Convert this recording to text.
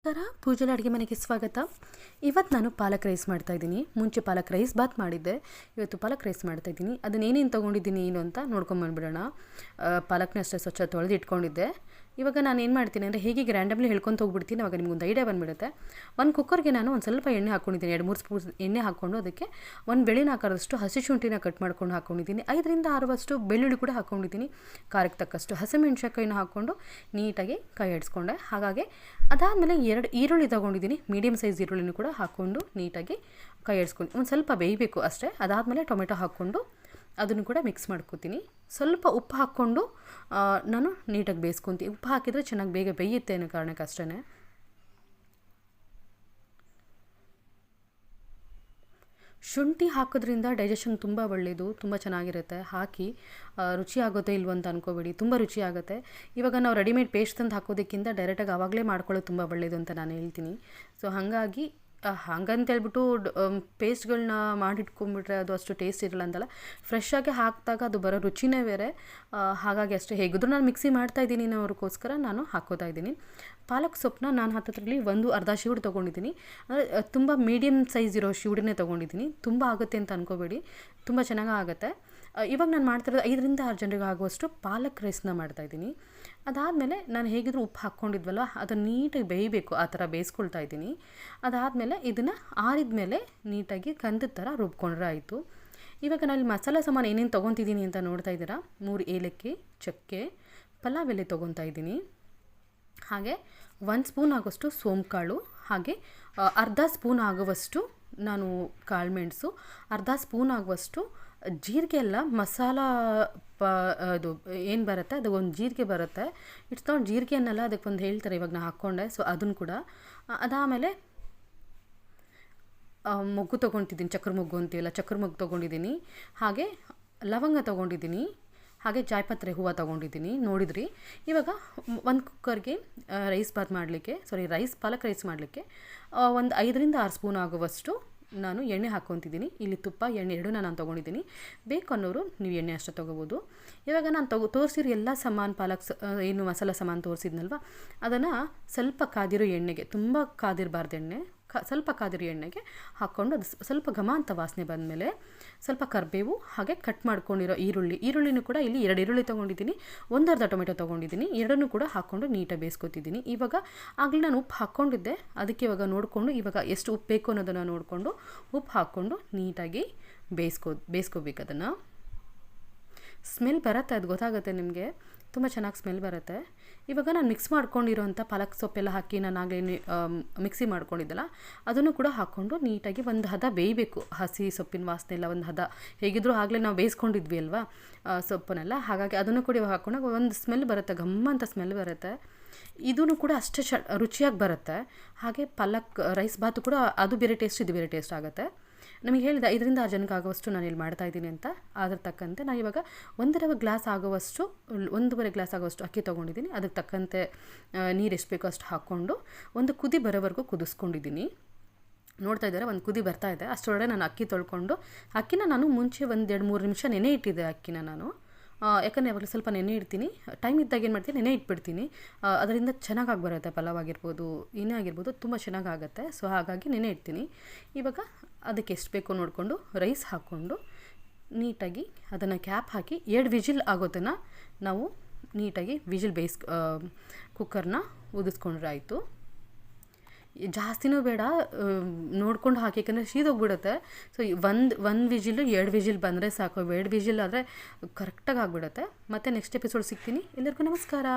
ನಮಸ್ಕಾರ, ಪೂಜಲ ಅಡುಗೆ ಮನೆಗೆ ಸ್ವಾಗತ. ಇವತ್ತು ನಾನು ಪಾಲಕ್ ರೈಸ್ ಮಾಡ್ತಾಯಿದ್ದೀನಿ. ಮುಂಚೆ ಪಾಲಕ್ ರೈಸ್ ಬಾತ್ ಮಾಡಿದ್ದೆ, ಇವತ್ತು ಪಾಲಕ್ ರೈಸ್ ಮಾಡ್ತಾಯಿದ್ದೀನಿ. ಅದನ್ನೇನೇನು ತೊಗೊಂಡಿದ್ದೀನಿ ಏನು ಅಂತ ನೋಡ್ಕೊಂಬಂದ್ಬಿಡೋಣ. ಪಾಲಕ್ನ ಅಷ್ಟೇ ಸ್ವಚ್ಛ ತೊಳೆದು ಇಟ್ಕೊಂಡಿದ್ದೆ. ಇವಾಗ ನಾನು ಏನು ಮಾಡ್ತೀನಿ ಅಂದರೆ ಹೇಗೆ ರ್ಯಾಂಡಮ್ಲಿ ಹೇಳ್ಕೊತ ಹೋಗ್ಬಿಡ್ತೀನಿ. ಅವಾಗ ನಿಮ್ಗೊಂದು ಐಡಿಯಾ ಬಂದುಬಿಡುತ್ತೆ. ಒಂದು ಕುಕ್ಕರ್ಗೆ ನಾನು ಒಂದು ಸ್ವಲ್ಪ ಎಣ್ಣೆ ಹಾಕ್ಕೊಂಡಿದ್ದೀನಿ. 2-3 ಸ್ಪೂನ್ ಎಣ್ಣೆ ಹಾಕ್ಕೊಂಡು ಅದಕ್ಕೆ ಒಂದು ಬೆಳ್ಳಿನ ಆಕಾರದಷ್ಟು ಹಸಿ ಶುಂಠಿನ ಕಟ್ ಮಾಡ್ಕೊಂಡು ಹಾಕ್ಕೊಂಡಿದ್ದೀನಿ. 5-6 ಬೆಳ್ಳುಳ್ಳಿ ಕೂಡ ಹಾಕ್ಕೊಂಡಿದ್ದೀನಿ. ಖಾರಕ್ಕೆ ತಕ್ಕಷ್ಟು ಹಸಿಮೆಣ್ಸಿನ್ಕಾಯಿನ ಹಾಕ್ಕೊಂಡು ನೀಟಾಗಿ ಕೈ ಆಡಿಸ್ಕೊಂಡೆ. ಹಾಗಾಗಿ ಅದಾದಮೇಲೆ 2 ಈರುಳ್ಳಿ ತೊಗೊಂಡಿದ್ದೀನಿ. ಮೀಡಿಯಮ್ ಸೈಜ್ ಈರುಳ್ಳಿನೂ ಕೂಡ ಹಾಕ್ಕೊಂಡು ನೀಟಾಗಿ ಕೈ ಆಡಿಸ್ಕೊಂಡು ಒಂದು ಸ್ವಲ್ಪ ಬೇಯಬೇಕು ಅಷ್ಟೇ. ಅದಾದಮೇಲೆ ಟೊಮೆಟೊ ಹಾಕ್ಕೊಂಡು ಅದನ್ನು ಕೂಡ ಮಿಕ್ಸ್ ಮಾಡ್ಕೊತೀನಿ. ಸ್ವಲ್ಪ ಉಪ್ಪು ಹಾಕ್ಕೊಂಡು ನಾನು ನೀಟಾಗಿ ಬೇಯಿಸ್ಕೊತೀನಿ. ಉಪ್ಪು ಹಾಕಿದರೆ ಚೆನ್ನಾಗಿ ಬೇಗ ಬೇಯುತ್ತೆ ಅನ್ನೋ ಕಾರಣಕ್ಕೆ ಅಷ್ಟೇ. ಶುಂಠಿ ಹಾಕೋದ್ರಿಂದ ಡೈಜೆಷನ್ ತುಂಬ ಒಳ್ಳೆಯದು, ತುಂಬ ಚೆನ್ನಾಗಿರುತ್ತೆ. ಹಾಕಿ ರುಚಿ ಆಗುತ್ತೆ ಇಲ್ವ ಅಂತ ಅನ್ಕೋಬೇಡಿ, ತುಂಬ ರುಚಿ ಆಗುತ್ತೆ. ಇವಾಗ ನಾವು ರೆಡಿಮೇಡ್ ಪೇಸ್ಟ್ ತಂದು ಹಾಕೋದಕ್ಕಿಂತ ಡೈರೆಕ್ಟಾಗಿ ಆವಾಗಲೇ ಮಾಡ್ಕೊಳ್ಳೋದು ತುಂಬ ಒಳ್ಳೆಯದು ಅಂತ ನಾನು ಹೇಳ್ತೀನಿ. ಸೊ ಹಾಗಾಗಿ ಹಂಗಂತೇಳ್ಬಿಟ್ಟು ಪೇಸ್ಟ್ಗಳನ್ನ ಮಾಡಿಟ್ಕೊಂಡ್ಬಿಟ್ರೆ ಅದು ಅಷ್ಟು ಟೇಸ್ಟ್ ಇರಲ್ಲ ಅಂತಲ್ಲ. ಫ್ರೆಶ್ ಆಗಿ ಹಾಕಿದಾಗ ಅದು ಬರೋ ರುಚಿನೇ ಬೇರೆ. ಹಾಗಾಗಿ ಅಷ್ಟೇ, ಹೇಗಿದ್ರು ನಾನು ಮಿಕ್ಸಿ ಮಾಡ್ತಾಯಿದ್ದೀನಿ ಅನ್ನೋದಕ್ಕೋಸ್ಕರ ನಾನು ಹಾಕೋತಾ ಇದ್ದೀನಿ. ಪಾಲಕ್ ಸೊಪ್ಪನ್ನ ನಾನು ಹತ್ತರಲ್ಲಿ ಅರ್ಧ ಶಿವುಡು ತೊಗೊಂಡಿದ್ದೀನಿ. ಅಂದರೆ ತುಂಬ ಮೀಡಿಯಮ್ ಸೈಜ್ ಇರೋ ಶಿವುಡನ್ನೇ ತೊಗೊಂಡಿದ್ದೀನಿ. ತುಂಬ ಆಗುತ್ತೆ ಅಂತ ಅಂದ್ಕೋಬೇಡಿ, ತುಂಬ ಚೆನ್ನಾಗಿ ಆಗುತ್ತೆ. ಇವಾಗ ನಾನು ಮಾಡ್ತಿರೋದು 5-6 ಜನರಿಗೆ ಆಗುವಷ್ಟು ಪಾಲಕ್ ರೈಸ್ನ ಮಾಡ್ತಾಯಿದ್ದೀನಿ. ಅದಾದಮೇಲೆ ನಾನು ಹೇಗಿದ್ರು ಉಪ್ಪು ಹಾಕ್ಕೊಂಡಿದ್ವಲ್ಲ ಅದನ್ನು ನೀಟಾಗಿ ಬೇಯಬೇಕು, ಆ ಥರ ಬೇಯಿಸ್ಕೊಳ್ತಾ ಇದ್ದೀನಿ. ಅದಾದಮೇಲೆ ಇದನ್ನು ಆರಿದ ಮೇಲೆ ನೀಟಾಗಿ ಗಂಧದ ಥರ ರುಬ್ಕೊಂಡ್ರೆ ಆಯಿತು. ಇವಾಗ ನಾನು ಮಸಾಲೆ ಸಾಮಾನು ಏನೇನು ತೊಗೊತಿದ್ದೀನಿ ಅಂತ ನೋಡ್ತಾ ಇದ್ದೀರಾ. 3 ಏಲಕ್ಕಿ, ಚಕ್ಕೆ, ಪಲಾವ್ ಎಲೆ ತೊಗೊತಾ ಇದ್ದೀನಿ. ಹಾಗೆ 1 ಸ್ಪೂನ್ ಆಗೋಷ್ಟು ಸೋಂಕಾಳು, ಹಾಗೆ ಅರ್ಧ ಸ್ಪೂನ್ ಆಗುವಷ್ಟು ನಾನು ಕಾಳುಮೆಣಸು, ಅರ್ಧ ಸ್ಪೂನ್ ಆಗುವಷ್ಟು ಜೀರಿಗೆ. ಎಲ್ಲ ಮಸಾಲ ಅದು ಏನು ಬರುತ್ತೆ ಅದು ಒಂದು ಜೀರಿಗೆ ಬರುತ್ತೆ. ಇಟ್ಸ್ ನಾಟ್ ಜೀರಿಗೆ ಅನ್ನಲ್ಲ, ಅದಕ್ಕೊಂದು ಹೇಳ್ತಾರೆ, ಇವಾಗ ನಾನು ಹಾಕ್ಕೊಂಡೆ. ಸೊ ಅದನ್ನು ಕೂಡ ಅದಾದಮೇಲೆ ಮೊಗ್ಗು ತೊಗೊತಿದ್ದೀನಿ, ಚಕ್ರ ಮೊಗ್ಗು ಅಂತೀವಲ್ಲ, ಚಕ್ರ ಮೊಗ್ಗು ತೊಗೊಂಡಿದ್ದೀನಿ. ಹಾಗೆ ಲವಂಗ ತೊಗೊಂಡಿದ್ದೀನಿ. ಹಾಗೆ ಜಾಯ್ಪತ್ರೆ ಹೂವು ತೊಗೊಂಡಿದ್ದೀನಿ, ನೋಡಿದ್ರಿ. ಇವಾಗ ಒಂದು ಕುಕ್ಕರ್ಗೆ ಪಾಲಕ್ ರೈಸ್ ಮಾಡಲಿಕ್ಕೆ ಒಂದು 5-6 ಸ್ಪೂನ್ ಆಗುವಷ್ಟು ನಾನು ಎಣ್ಣೆ ಹಾಕ್ಕೊತಿದ್ದೀನಿ. ಇಲ್ಲಿ ತುಪ್ಪ, ಎಣ್ಣೆ ಎರಡೂ ನಾನು ತೊಗೊಂಡಿದ್ದೀನಿ. ಬೇಕು ಅನ್ನೋರು ನೀವು ಎಣ್ಣೆ ಅಷ್ಟೇ ತೊಗೋಬೋದು. ಇವಾಗ ನಾನು ತೋರಿಸಿರೋ ಎಲ್ಲ ಏನು ಮಸಾಲ ಸಾಮಾನು ತೋರಿಸಿದ್ನಲ್ವ, ಅದನ್ನು ಸ್ವಲ್ಪ ಕಾದಿರೋ ಎಣ್ಣೆಗೆ, ತುಂಬ ಕಾದಿರಬಾರ್ದು ಎಣ್ಣೆ, ಸ್ವಲ್ಪ ಕಾದಿರೋ ಎಣ್ಣೆಗೆ ಹಾಕ್ಕೊಂಡು ಅದು ಸ್ವಲ್ಪ ಘಮ ಅಂತ ವಾಸನೆ ಬಂದಮೇಲೆ ಸ್ವಲ್ಪ ಕರಿಬೇವು, ಹಾಗೆ ಕಟ್ ಮಾಡ್ಕೊಂಡಿರೋ ಈರುಳ್ಳಿನೂ ಕೂಡ ಇಲ್ಲಿ 2 ಈರುಳ್ಳಿ ತೊಗೊಂಡಿದ್ದೀನಿ, 1 ಅರ್ಧ ಟೊಮೆಟೊ ತೊಗೊಂಡಿದ್ದೀನಿ. ಎರಡನ್ನೂ ಕೂಡ ಹಾಕ್ಕೊಂಡು ನೀಟಾಗಿ ಬೇಯಿಸ್ಕೊತಿದ್ದೀನಿ. ಇವಾಗ ಆಗಲೇ ನಾನು ಉಪ್ಪು ಹಾಕ್ಕೊಂಡಿದ್ದೆ, ಅದಕ್ಕೆ ಇವಾಗ ನೋಡಿಕೊಂಡು ಇವಾಗ ಎಷ್ಟು ಉಪ್ಪು ಬೇಕು ಅನ್ನೋದನ್ನು ನೋಡಿಕೊಂಡು ಉಪ್ಪು ಹಾಕ್ಕೊಂಡು ನೀಟಾಗಿ ಬೇಯಿಸ್ಕೋಬೇಕು. ಅದನ್ನು ಸ್ಮೆಲ್ ಬರುತ್ತೆ, ಅದು ಗೊತ್ತಾಗುತ್ತೆ ನಿಮಗೆ, ತುಂಬ ಚೆನ್ನಾಗಿ ಸ್ಮೆಲ್ ಬರುತ್ತೆ. ಇವಾಗ ನಾನು ಮಿಕ್ಸ್ ಮಾಡ್ಕೊಂಡಿರೋಂಥ ಪಾಲಕ್ ಸೊಪ್ಪೆಲ್ಲ ಹಾಕಿ ನಾನು ಆಗಲೇ ಮಿಕ್ಸಿ ಮಾಡ್ಕೊಂಡಿದ್ದಲ್ಲ, ಅದನ್ನು ಕೂಡ ಹಾಕ್ಕೊಂಡು ನೀಟಾಗಿ ಒಂದು ಹದ ಬೇಯಬೇಕು. ಹಸಿ ಸೊಪ್ಪಿನ ವಾಸನೆ ಎಲ್ಲ ಒಂದು ಹದ, ಹೇಗಿದ್ದರೂ ಆಗಲೇ ನಾವು ಬೇಯಿಸ್ಕೊಂಡಿದ್ವಿ ಅಲ್ವಾ ಸೊಪ್ಪನ್ನೆಲ್ಲ, ಹಾಗಾಗಿ ಅದನ್ನು ಕೂಡ ಇವಾಗ ಹಾಕ್ಕೊಂಡಾಗ ಒಂದು ಸ್ಮೆಲ್ ಬರುತ್ತೆ, ಘಮ್ಮ ಅಂತ ಸ್ಮೆಲ್ ಬರುತ್ತೆ. ಇದೂ ಕೂಡ ಅಷ್ಟೇ ರುಚಿಯಾಗಿ ಬರುತ್ತೆ. ಹಾಗೆ ಪಾಲಕ್ ರೈಸ್ ಬಾತು ಕೂಡ ಅದು ಬೇರೆ ಟೇಸ್ಟ್, ಇದು ಬೇರೆ ಟೇಸ್ಟ್ ಆಗುತ್ತೆ. ನಮಗೆ ಹೇಳಿದ 5-6 ಜನಕ್ಕೆ ಆಗುವಷ್ಟು ನಾನು ಇಲ್ಲಿ ಮಾಡ್ತಾಯಿದ್ದೀನಿ ಅಂತ. ಅದ್ರ ತಕ್ಕಂತೆ ನಾನು ಇವಾಗ 1.5 ಗ್ಲಾಸ್ ಆಗುವಷ್ಟು ಅಕ್ಕಿ ತೊಗೊಂಡಿದ್ದೀನಿ. ಅದಕ್ಕೆ ತಕ್ಕಂತೆ ನೀರು ಎಷ್ಟು ಬೇಕೋ ಅಷ್ಟು ಹಾಕ್ಕೊಂಡು ಒಂದು ಕುದಿ ಬರೋವರೆಗೂ ಕುದಿಸ್ಕೊಂಡಿದ್ದೀನಿ. ನೋಡ್ತಾ ಇದ್ದಾರೆ, ಒಂದು ಕುದಿ ಬರ್ತಾ ಇದೆ. ಅಷ್ಟರೊಳಗೆ ನಾನು ಅಕ್ಕಿ ತೊಳ್ಕೊಂಡು, ಅಕ್ಕಿನ ನಾನು ಮುಂಚೆ 1-2-3 ನಿಮಿಷ ನೆನೆ ಇಟ್ಟಿದ್ದೆ ಅಕ್ಕಿನ ನಾನು. ಯಾಕಂದರೆ ಯಾವಾಗಲೂ ಸ್ವಲ್ಪ ನೆನೆ ಇಡ್ತೀನಿ, ಟೈಮ್ ಇದ್ದಾಗ ಏನು ಮಾಡ್ತೀನಿ, ನೆನೆ ಇಟ್ಬಿಡ್ತೀನಿ. ಅದರಿಂದ ಚೆನ್ನಾಗಾಗಿ ಬರುತ್ತೆ, ಪಲಾವ್ ಆಗಿರ್ಬೋದು, ಏನೇ ಆಗಿರ್ಬೋದು, ತುಂಬ ಚೆನ್ನಾಗಾಗುತ್ತೆ. ಸೊ ಹಾಗಾಗಿ ನೆನೆ ಇಡ್ತೀನಿ. ಇವಾಗ ಅದಕ್ಕೆ ಎಷ್ಟು ಬೇಕೋ ನೋಡಿಕೊಂಡು ರೈಸ್ ಹಾಕ್ಕೊಂಡು ನೀಟಾಗಿ ಅದನ್ನು ಕ್ಯಾಪ್ ಹಾಕಿ 2 ವಿಜಿಲ್ ಆಗೋದನ್ನು ನಾವು ನೀಟಾಗಿ ಕುಕ್ಕರ್ನ ಊದಿಸ್ಕೊಂಡ್ರೆ ಆಯಿತು. ಜಾಸ್ತಿನೂ ಬೇಡ, ನೋಡ್ಕೊಂಡು ಹಾಕಿ, ಯಾಕಂದರೆ ಶೀದೋಗ್ಬಿಡುತ್ತೆ. ಸೊ ಒಂದು ವಿಜಿಲು 2 ವಿಜಿಲ್ ಬಂದರೆ ಸಾಕು. 2 ವಿಜಿಲ್ ಆದರೆ ಕರೆಕ್ಟಾಗಿ ಆಗಿಬಿಡುತ್ತೆ. ಮತ್ತು ನೆಕ್ಸ್ಟ್ ಎಪಿಸೋಡ್ ಸಿಗ್ತೀನಿ. ಎಲ್ಲರಿಗೂ ನಮಸ್ಕಾರ.